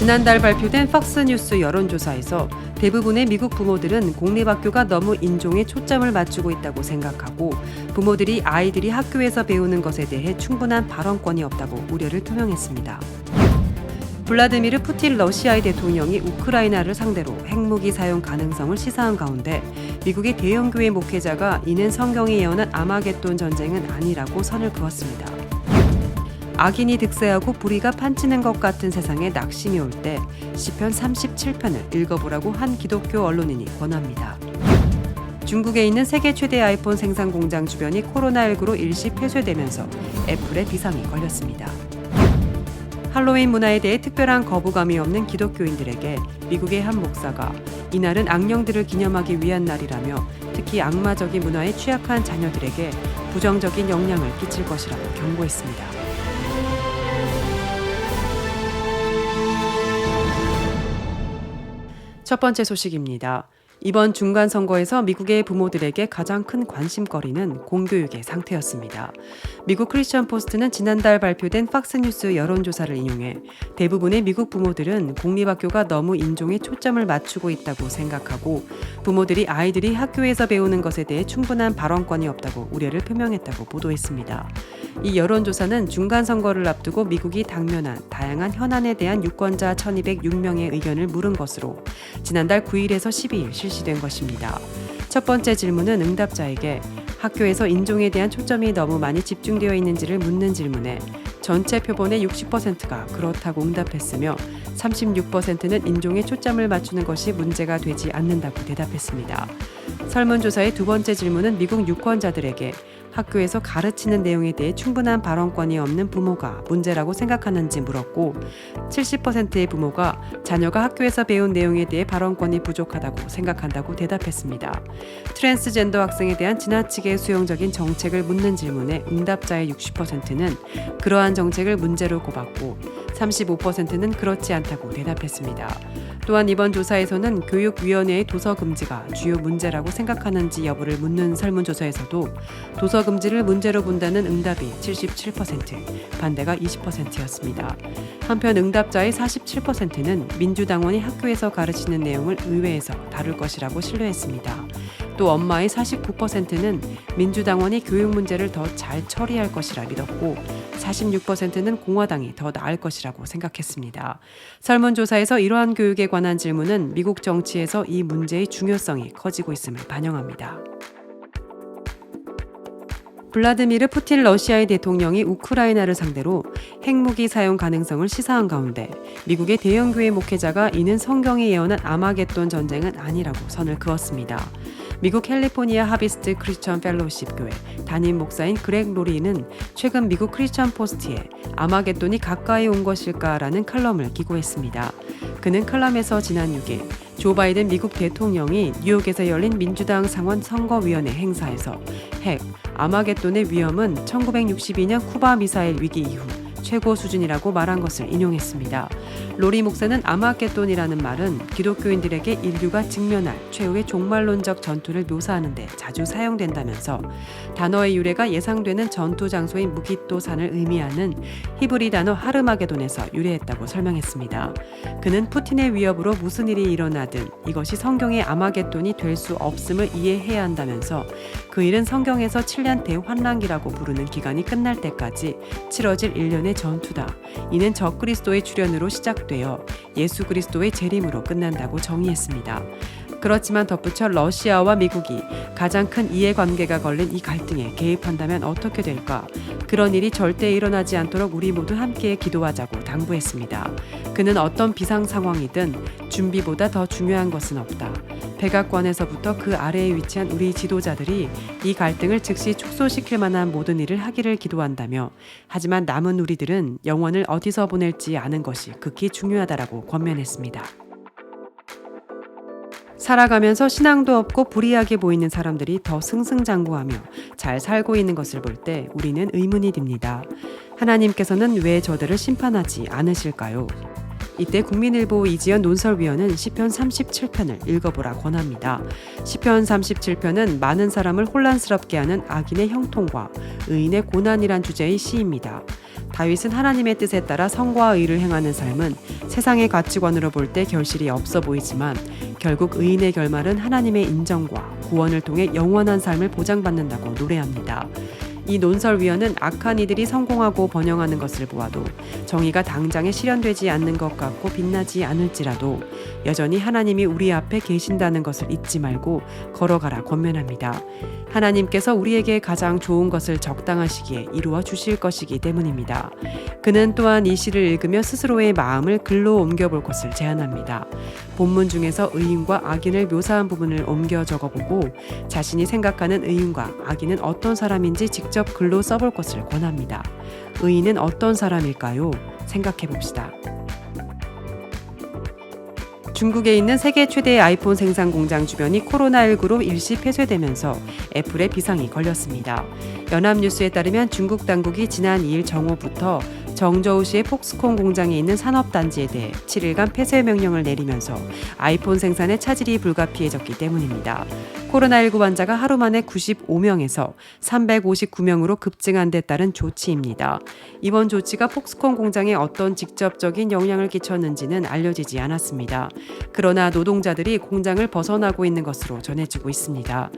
지난달 발표된 팍스뉴스 여론조사에서 대부분의 미국 부모들은 공립학교가 너무 인종에 초점을 맞추고 있다고 생각하고 부모들이 아이들이 학교에서 배우는 것에 대해 충분한 발언권이 없다고 우려를 표명했습니다. 블라디미르 푸틴 러시아의 대통령이 우크라이나를 상대로 핵무기 사용 가능성을 시사한 가운데 미국의 대형교회 목회자가 이는 성경이 예언한 아마겟돈 전쟁은 아니라고 선을 그었습니다. 악인이 득세하고 불의가 판치는 것 같은 세상에 낙심이 올 때 시편 37편을 읽어보라고 한 기독교 언론인이 권합니다. 중국에 있는 세계 최대 아이폰 생산 공장 주변이 코로나19로 일시 폐쇄되면서 애플에 비상이 걸렸습니다. 할로윈 문화에 대해 특별한 거부감이 없는 기독교인들에게 미국의 한 목사가 이날은 악령들을 기념하기 위한 날이라며 특히 악마적인 문화에 취약한 자녀들에게 부정적인 영향을 끼칠 것이라고 경고했습니다. 첫 번째 소식입니다. 이번 중간선거에서 미국의 부모들에게 가장 큰 관심거리는 공교육의 상태였습니다. 미국 크리스천 포스트는 지난달 발표된 팍스뉴스 여론조사를 인용해 대부분의 미국 부모들은 공립학교가 너무 인종에 초점을 맞추고 있다고 생각하고 부모들이 아이들이 학교에서 배우는 것에 대해 충분한 발언권이 없다고 우려를 표명했다고 보도했습니다. 이 여론조사는 중간선거를 앞두고 미국이 당면한 다양한 현안에 대한 유권자 1206명의 의견을 물은 것으로 지난달 9일에서 12일 실시된 것입니다. 첫 번째 질문은 응답자에게 학교에서 인종에 대한 초점이 너무 많이 집중되어 있는지를 묻는 질문에 전체 표본의 60%가 그렇다고 응답했으며 36%는 인종에 초점을 맞추는 것이 문제가 되지 않는다고 대답했습니다. 설문조사의 두 번째 질문은 미국 유권자들에게 학교에서 가르치는 내용에 대해 충분한 발언권이 없는 부모가 문제라고 생각하는지 물었고 70%의 부모가 자녀가 학교에서 배운 내용에 대해 발언권이 부족하다고 생각한다고 대답했습니다. 트랜스젠더 학생에 대한 지나치게 수용적인 정책을 묻는 질문에 응답자의 60%는 그러한 정책을 문제로 꼽았고 35%는 그렇지 않다고 대답했습니다. 또한 이번 조사에서는 교육위원회의 도서 금지가 주요 문제라고 생각하는지 여부를 묻는 설문조사에서도 도서 금지를 문제로 본다는 응답이 77%, 반대가 20%였습니다. 한편 응답자의 47%는 민주당원이 학교에서 가르치는 내용을 의회에서 다룰 것이라고 신뢰했습니다. 또 엄마의 49%는 민주당원이 교육 문제를 더 잘 처리할 것이라 믿었고 46%는 공화당이 더 나을 것이라고 생각했습니다. 설문조사에서 이러한 교육에 관한 질문은 미국 정치에서 이 문제의 중요성이 커지고 있음을 반영합니다. 블라디미르 푸틴 러시아의 대통령이 우크라이나를 상대로 핵무기 사용 가능성을 시사한 가운데 미국의 대형교회 목회자가 이는 성경이 예언한 아마겟돈 전쟁은 아니라고 선을 그었습니다. 미국 캘리포니아 하비스트 크리스천 펠로우십 교회 담임 목사인 그렉 로리는 최근 미국 크리스천 포스트에 아마겟돈이 가까이 온 것일까라는 칼럼을 기고했습니다. 그는 칼럼에서 지난 6일 조 바이든 미국 대통령이 뉴욕에서 열린 민주당 상원 선거위원회 행사에서 핵, 아마겟돈의 위험은 1962년 쿠바 미사일 위기 이후 최고 수준이라고 말한 것을 인용했습니다. 로리 목사는 아마겟돈이라는 말은 기독교인들에게 인류가 직면할 최후의 종말론적 전투를 묘사하는 데 자주 사용된다면서 단어의 유래가 예상되는 전투 장소인 무깃도 산을 의미하는 히브리 단어 하르마게돈에서 유래했다고 설명했습니다. 그는 푸틴의 위협으로 무슨 일이 일어나든 이것이 성경의 아마겟돈이 될 수 없음을 이해해야 한다면서 그 일은 성경에서 7년 대환란기라고 부르는 기간이 끝날 때까지 치러질 일련의 전투다. 이는 적그리스도의 출현으로 시작되어 예수 그리스도의 재림으로 끝난다고 정의했습니다. 그렇지만 덧붙여 러시아와 미국이 가장 큰 이해관계가 걸린 이 갈등에 개입한다면 어떻게 될까? 그런 일이 절대 일어나지 않도록 우리 모두 함께 기도하자고 당부했습니다. 그는 어떤 비상 상황이든 준비보다 더 중요한 것은 없다. 백악관에서부터 그 아래에 위치한 우리 지도자들이 이 갈등을 즉시 축소시킬 만한 모든 일을 하기를 기도한다며 하지만 남은 우리들은 영혼을 어디서 보낼지 아는 것이 극히 중요하다라고 권면했습니다. 살아가면서 신앙도 없고 불의하게 보이는 사람들이 더 승승장구하며 잘 살고 있는 것을 볼 때 우리는 의문이 듭니다. 하나님께서는 왜 저들을 심판하지 않으실까요? 이때 국민일보 이지연 논설위원은 시편 37편을 읽어보라 권합니다. 시편 37편은 많은 사람을 혼란스럽게 하는 악인의 형통과 의인의 고난이란 주제의 시입니다. 다윗은 하나님의 뜻에 따라 성과 의를 행하는 삶은 세상의 가치관으로 볼 때 결실이 없어 보이지만 결국 의인의 결말은 하나님의 인정과 구원을 통해 영원한 삶을 보장받는다고 노래합니다. 이 논설위원은 악한 이들이 성공하고 번영하는 것을 보아도 정의가 당장에 실현되지 않는 것 같고 빛나지 않을지라도 여전히 하나님이 우리 앞에 계신다는 것을 잊지 말고 걸어가라 권면합니다. 하나님께서 우리에게 가장 좋은 것을 적당한 시기에 이루어 주실 것이기 때문입니다. 그는 또한 이 시를 읽으며 스스로의 마음을 글로 옮겨볼 것을 제안합니다. 본문 중에서 의인과 악인을 묘사한 부분을 옮겨 적어보고 자신이 생각하는 의인과 악인은 어떤 사람인지 직접 글로 써볼 것을 권합니다. 의인은 어떤 사람일까요? 생각해 봅시다. 중국에 있는 세계 최대의 아이폰 생산 공장 주변이 코로나19로 일시 폐쇄되면서 애플에 비상이 걸렸습니다. 연합뉴스에 따르면 중국 당국이 지난 2일 정오부터 정저우시의 폭스콘 공장에 있는 산업단지에 대해 7일간 폐쇄 명령을 내리면서 아이폰 생산에 차질이 불가피해졌기 때문입니다. 코로나19 환자가 하루 만에 95명에서 359명으로 급증한 데 따른 조치입니다. 이번 조치가 폭스콘 공장에 어떤 직접적인 영향을 끼쳤는지는 알려지지 않았습니다. 그러나 노동자들이 공장을 벗어나고 있는 것으로 전해지고 있습니다.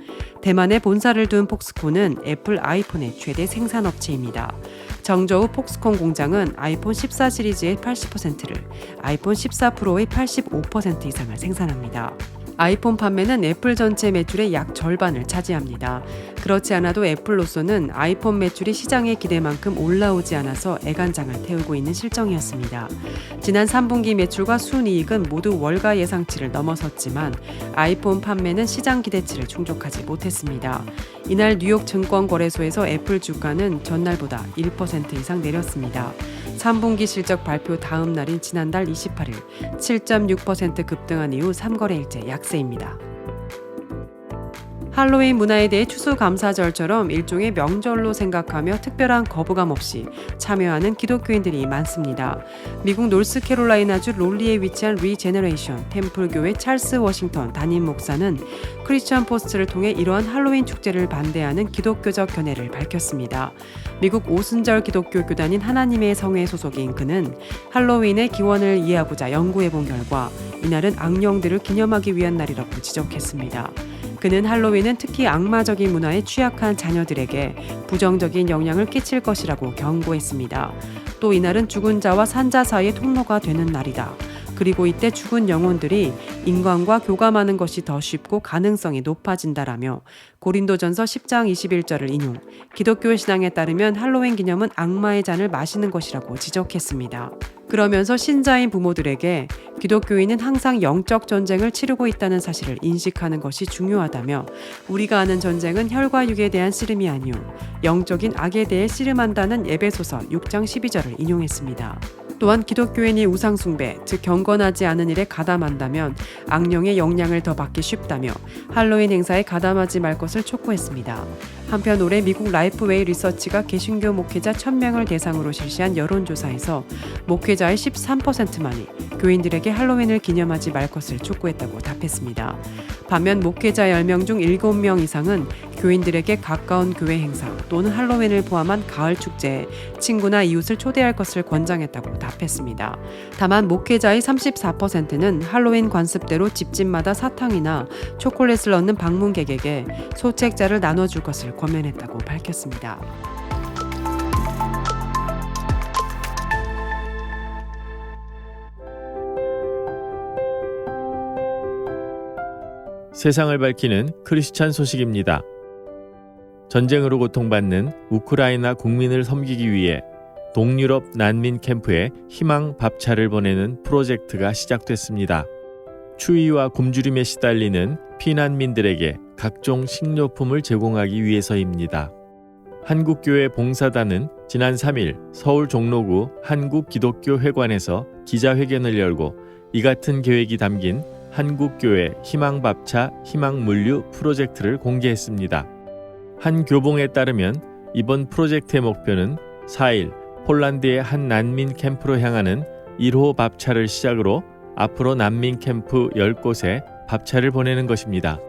대만에 본사를 둔 폭스콘은 애플 아이폰의 최대 생산업체입니다. 정저우 폭스콘 공장은 아이폰 14 시리즈의 80%를, 아이폰 14 프로의 85% 이상을 생산합니다. 아이폰 판매는 애플 전체 매출의 약 절반을 차지합니다. 그렇지 않아도 애플로서는 아이폰 매출이 시장의 기대만큼 올라오지 않아서 애간장을 태우고 있는 실정이었습니다. 지난 3분기 매출과 순이익은 모두 월가 예상치를 넘어섰지만 아이폰 판매는 시장 기대치를 충족하지 못했습니다. 이날 뉴욕 증권거래소에서 애플 주가는 전날보다 1% 이상 내렸습니다. 3분기 실적 발표 다음 날인 지난달 28일 7.6% 급등한 이후 3거래일째 약세입니다. 할로윈 문화에 대해 추수감사절처럼 일종의 명절로 생각하며 특별한 거부감 없이 참여하는 기독교인들이 많습니다. 미국 노스캐롤라이나주 롤리에 위치한 리제너레이션 템플교회 찰스 워싱턴 담임 목사는 크리스천 포스트를 통해 이러한 할로윈 축제를 반대하는 기독교적 견해를 밝혔습니다. 미국 오순절 기독교 교단인 하나님의 성회 소속인 그는 할로윈의 기원을 이해하고자 연구해본 결과 이날은 악령들을 기념하기 위한 날이라고 지적했습니다. 그는 할로윈은 특히 악마적인 문화에 취약한 자녀들에게 부정적인 영향을 끼칠 것이라고 경고했습니다. 또 이날은 죽은 자와 산자 사이의 통로가 되는 날이다. 그리고 이때 죽은 영혼들이 인간과 교감하는 것이 더 쉽고 가능성이 높아진다라며 고린도전서 10장 21절을 인용, 기독교 신앙에 따르면 할로윈 기념은 악마의 잔을 마시는 것이라고 지적했습니다. 그러면서 신자인 부모들에게 기독교인은 항상 영적 전쟁을 치르고 있다는 사실을 인식하는 것이 중요하다며 우리가 하는 전쟁은 혈과 육에 대한 씨름이 아니오 영적인 악에 대해 씨름한다는 에베소서 6장 12절을 인용했습니다. 또한 기독교인이 우상숭배, 즉 경건하지 않은 일에 가담한다면 악령의 영향을 더 받기 쉽다며 할로윈 행사에 가담하지 말 것을 촉구했습니다. 한편 올해 미국 라이프웨이 리서치가 개신교 목회자 1000명을 대상으로 실시한 여론조사에서 목회자의 13%만이 교인들에게 할로윈을 기념하지 말 것을 촉구했다고 답했습니다. 반면 목회자 10명 중 7명 이상은 교인들에게 가까운 교회 행사 또는 할로윈을 포함한 가을 축제에 친구나 이웃을 초대할 것을 권장했다고 답했습니다. 다만 목회자의 34%는 할로윈 관습대로 집집마다 사탕이나 초콜릿을 얻는 방문객에게 소책자를 나눠줄 것을 권면했다고 밝혔습니다. 세상을 밝히는 크리스찬 소식입니다. 전쟁으로 고통받는 우크라이나 국민을 섬기기 위해 동유럽 난민 캠프에 희망 밥차를 보내는 프로젝트가 시작됐습니다. 추위와 굶주림에 시달리는 피난민들에게 각종 식료품을 제공하기 위해서입니다. 한국교회 봉사단은 지난 3일 서울 종로구 한국기독교회관에서 기자회견을 열고 이 같은 계획이 담긴 한국교회 희망밥차 희망물류 프로젝트를 공개했습니다. 한 교봉에 따르면 이번 프로젝트의 목표는 4일 폴란드의 한 난민 캠프로 향하는 1호 밥차를 시작으로 앞으로 난민 캠프 10곳에 밥차를 보내는 것입니다.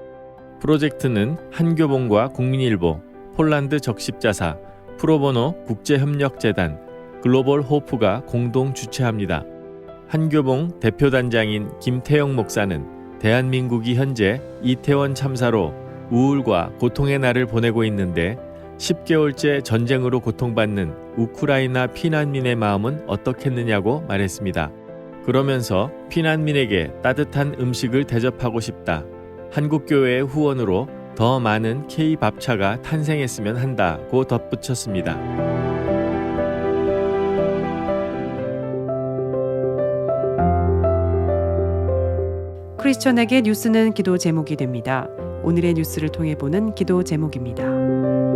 프로젝트는 한교봉과 국민일보, 폴란드 적십자사, 프로보노 국제협력재단, 글로벌 호프가 공동 주최합니다. 한교봉 대표단장인 김태영 목사는 대한민국이 현재 이태원 참사로 우울과 고통의 날을 보내고 있는데 10개월째 전쟁으로 고통받는 우크라이나 피난민의 마음은 어떻겠느냐고 말했습니다. 그러면서 피난민에게 따뜻한 음식을 대접하고 싶다. 한국교회의 후원으로 더 많은 K밥차가 탄생했으면 한다고 덧붙였습니다. 크리스천에게 뉴스는 기도 제목이 됩니다. 오늘의 뉴스를 통해 보는 기도 제목입니다.